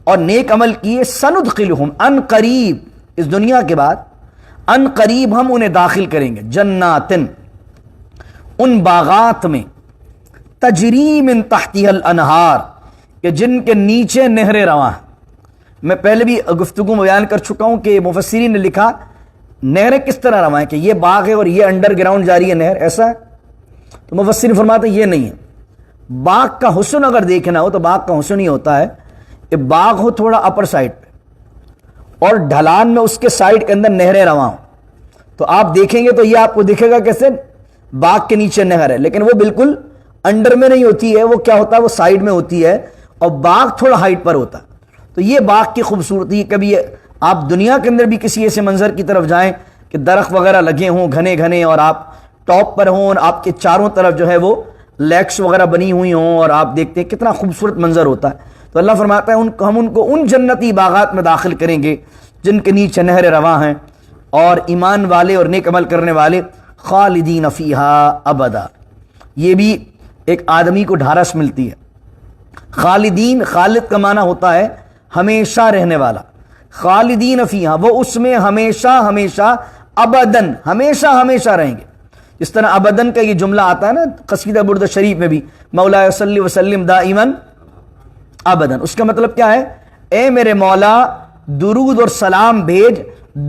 اور نیک عمل کیے، سندخلہم ان قریب، اس دنیا کے بعد ان قریب ہم انہیں داخل کریں گے جناتن، ان باغات میں، تجری من تحتها الانہار، کہ جن کے نیچے نہریں رواں ہیں. میں پہلے بھی گفتگو میں بیان کر چکا ہوں کہ مفسرین نے لکھا نہریں کس طرح رواں ہیں، کہ یہ باغ ہے اور یہ انڈر گراؤنڈ جاری ہے نہر، ایسا ہے؟ تو مفسرین فرماتے ہیں یہ نہیں ہے. باغ کا حسن اگر دیکھنا ہو تو باغ کا حسن ہی ہوتا ہے کہ باغ ہو تھوڑا اپر سائڈ پہ اور ڈھلان میں اس کے سائڈ کے اندر نہریں رواں ہوں، تو آپ دیکھیں گے تو یہ آپ کو دکھے گا کیسے باغ کے نیچے نہر ہے، لیکن وہ بالکل انڈر میں نہیں ہوتی ہے، وہ کیا ہوتا ہے وہ سائڈ میں ہوتی ہے اور باغ تھوڑا ہائٹ پر ہوتا ہے. تو یہ باغ کی خوبصورتی. کبھی آپ دنیا کے اندر بھی کسی ایسے منظر کی طرف جائیں کہ کہ درخت وغیرہ لگے ہوں گھنے گھنے اور آپ ٹاپ پر ہوں اور آپ کے چاروں طرف جو ہے وہ لیکس وغیرہ بنی ہوئی ہوں اور آپ دیکھتے ہیں کتنا خوبصورت منظر ہوتا ہے. تو اللہ فرماتا ہے ہم ان کو ان جنتی باغات میں داخل کریں گے جن کے نیچے نہریں رواں ہیں, اور ایمان والے اور نیک عمل کرنے والے خالدین فیہا ابدا. یہ بھی ایک آدمی کو ڈھارس ملتی ہے. خالدین, خالد کا معنی ہوتا ہے ہمیشہ رہنے والا. خالدین فیہا, وہ اس میں ہمیشہ ہمیشہ, ابدن ہمیشہ ہمیشہ رہیں گے. اس طرح ابدن کا یہ جملہ آتا ہے نا قصیدہ برد شریف میں بھی, مولا صلی وسلم دائماً ابدن. اس کا مطلب کیا ہے؟ اے میرے مولا درود اور سلام بھیج,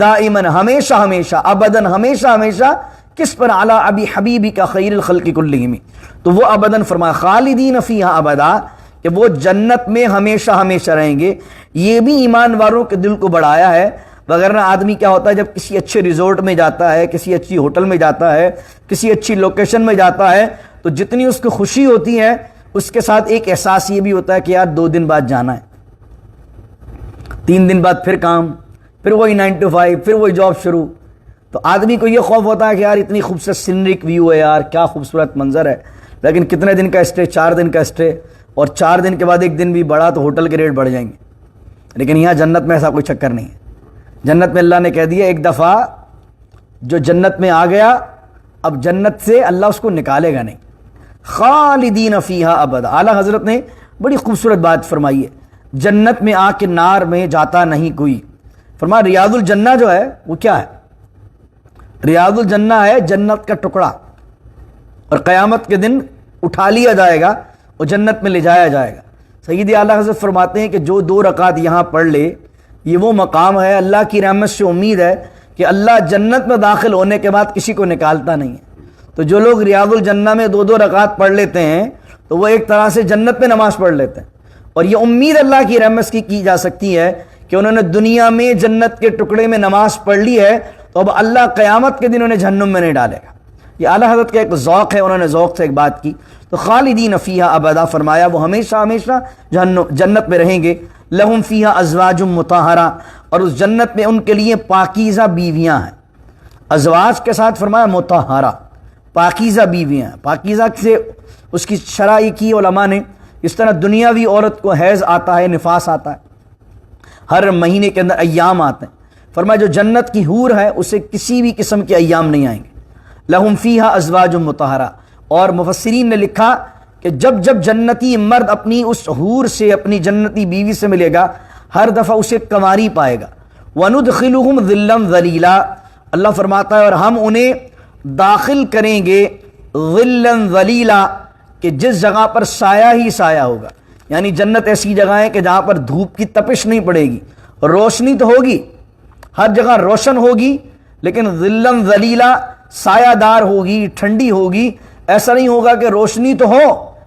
دائماً ہمیشہ ہمیشہ, ابدن ہمیشہ ہمیشہ, کس پر؟ علی ابی حبیبی کا خیر الخلق کلہم. تو وہ ابدن فرمایا خالدین فیہا ابدا, کہ وہ جنت میں ہمیشہ ہمیشہ رہیں گے. یہ بھی ایمان والوں کے دل کو بڑھایا ہے. وغیرہ آدمی کیا ہوتا ہے جب کسی اچھے ریزورٹ میں جاتا ہے, کسی اچھی ہوٹل میں جاتا ہے, کسی اچھی لوکیشن میں جاتا ہے, تو جتنی اس کو خوشی ہوتی ہے اس کے ساتھ ایک احساس یہ بھی ہوتا ہے کہ یار 2 دن بعد جانا ہے, 3 دن بعد پھر کام, پھر وہی 9 to 5, پھر وہی جاب شروع. تو آدمی کو یہ خوف ہوتا ہے کہ یار اتنی خوبصورت سینرک ویو ہے, یار کیا خوبصورت منظر ہے, لیکن کتنے دن کا اسٹے؟ 4 دن کا اسٹے, اور 4 دن کے بعد 1 دن بھی بڑھا تو ہوٹل کے ریٹ بڑھ جائیں گے. لیکن یہاں جنت میں ایسا کوئی چکر نہیں ہے. جنت میں اللہ نے کہہ دیا ایک دفعہ جو جنت میں آ گیا اب جنت سے اللہ اس کو نکالے گا نہیں. خالدین فیہا ابدا. اعلیٰ حضرت نے بڑی خوبصورت بات فرمائی ہے, جنت میں آ کے نار میں جاتا نہیں کوئی. فرمایا ریاض الجنہ جو ہے وہ کیا ہے؟ ریاض الجنہ ہے جنت کا ٹکڑا, اور قیامت کے دن اٹھا لیا جائے گا اور جنت میں لے جایا جائے گا. سید اعلیٰ حضرت فرماتے ہیں کہ جو 2 رکعت یہاں پڑھ لے, یہ وہ مقام ہے, اللہ کی رحمت سے امید ہے کہ اللہ جنت میں داخل ہونے کے بعد کسی کو نکالتا نہیں ہے. تو جو لوگ ریاض الجنہ میں 2 رکعت پڑھ لیتے ہیں تو وہ ایک طرح سے جنت میں نماز پڑھ لیتے ہیں, اور یہ امید اللہ کی رحمت کی جا سکتی ہے کہ انہوں نے دنیا میں جنت کے ٹکڑے میں نماز پڑھ لی ہے تو اب اللہ قیامت کے دن انہیں جہنم میں نہیں ڈالے گا. یہ اعلیٰ حضرت کا ایک ذوق ہے, انہوں نے ذوق سے ایک بات کی. تو خالدین فیہا ابدا فرمایا وہ ہمیشہ ہمیشہ جنت میں رہیں گے. لہم فیہا ازواج مطہرہ, اور اس جنت میں ان کے لیے پاکیزہ بیویاں ہیں. ازواج کے ساتھ فرمایا مطہرہ, پاکیزہ بیویاں. پاکیزہ سے اس کی شرح یہ کی علماء نے, اس طرح دنیاوی عورت کو حیض آتا ہے, نفاس آتا ہے, ہر مہینے کے اندر ایام آتے ہیں. فرمایا جو جنت کی حور ہے اسے کسی بھی قسم کے ایام نہیں آئیں گے. لہم فیہا ازواج مطہرہ. اور مفسرین نے لکھا کہ جب جب جنتی مرد اپنی اس حور سے, اپنی جنتی بیوی سے ملے گا, ہر دفعہ اسے کنواری پائے گا. وَنُدْخِلُهُمْ ظِلًّا ظَلِيلًا, اللہ فرماتا ہے اور ہم انہیں داخل کریں گے ظِلًّا ظَلِيلًا, کہ جس جگہ پر سایہ ہی سایہ ہوگا. یعنی جنت ایسی جگہ ہے کہ جہاں پر دھوپ کی تپش نہیں پڑے گی, روشنی تو ہوگی, ہر جگہ روشن ہوگی, لیکن ظِلًّا ظَلِيلًا, سایہ دار ہوگی, ٹھنڈی ہوگی. ایسا نہیں ہوگا کہ روشنی تو ہو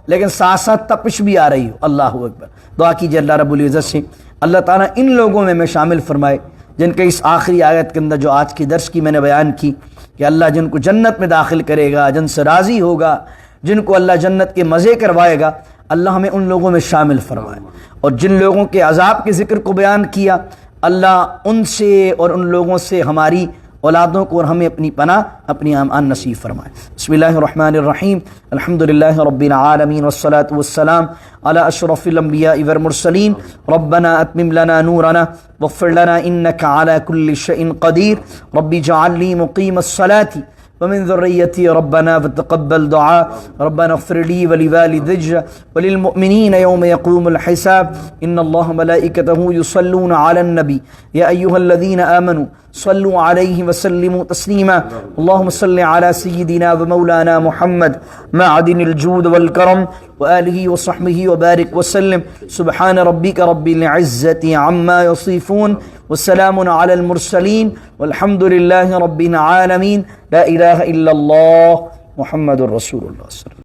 لیکن ساتھ ساتھ تپش بھی آ رہی ہو. اللہ اکبر. دعا کیجیے اللہ رب العزت سے اللہ تعالیٰ ان لوگوں میں شامل فرمائے جن کے اس آخری آیت کے اندر جو آج کی درس کی میں نے بیان کی, کہ اللہ جن کو جنت میں داخل کرے گا, جن سے راضی ہوگا, جن کو اللہ جنت کے مزے کروائے گا, اللہ ہمیں ان لوگوں میں شامل فرمائے. اور جن لوگوں کے عذاب کے ذکر کو بیان کیا, اللہ ان سے اور ان لوگوں سے ہماری اولادوں کو اور ہمیں اپنی پناہ, اپنی امان نصیب فرمائے. بسم اللہ الرحمن الرحیم. الحمدللہ رب العالمین والصلاة والسلام علی اشرف الانبیاء والمرسلین. ربنا اتمم لنا نورنا واغفر لنا انک علی کل شیء قدیر. رب اجعل لی مقیم الصلاة ومن ذريتي ربنا فتقبل دعاء. ربنا اغفر لي ولوالدي وللمؤمنين يوم يقوم الحساب. إن الله ملائكته يصلون على النبي يا أيها الذين آمنوا صلوا عليه وسلموا تسليما. اللهم صل على سيدنا ومولانا محمد معدن الجود والكرم وآله وصحبه وبارك وسلم. سبحان ربك رب العزة عما يصفون والسلام على المرسلين والحمد لله رب العالمين. لا إله إلا الله محمد رسول الله.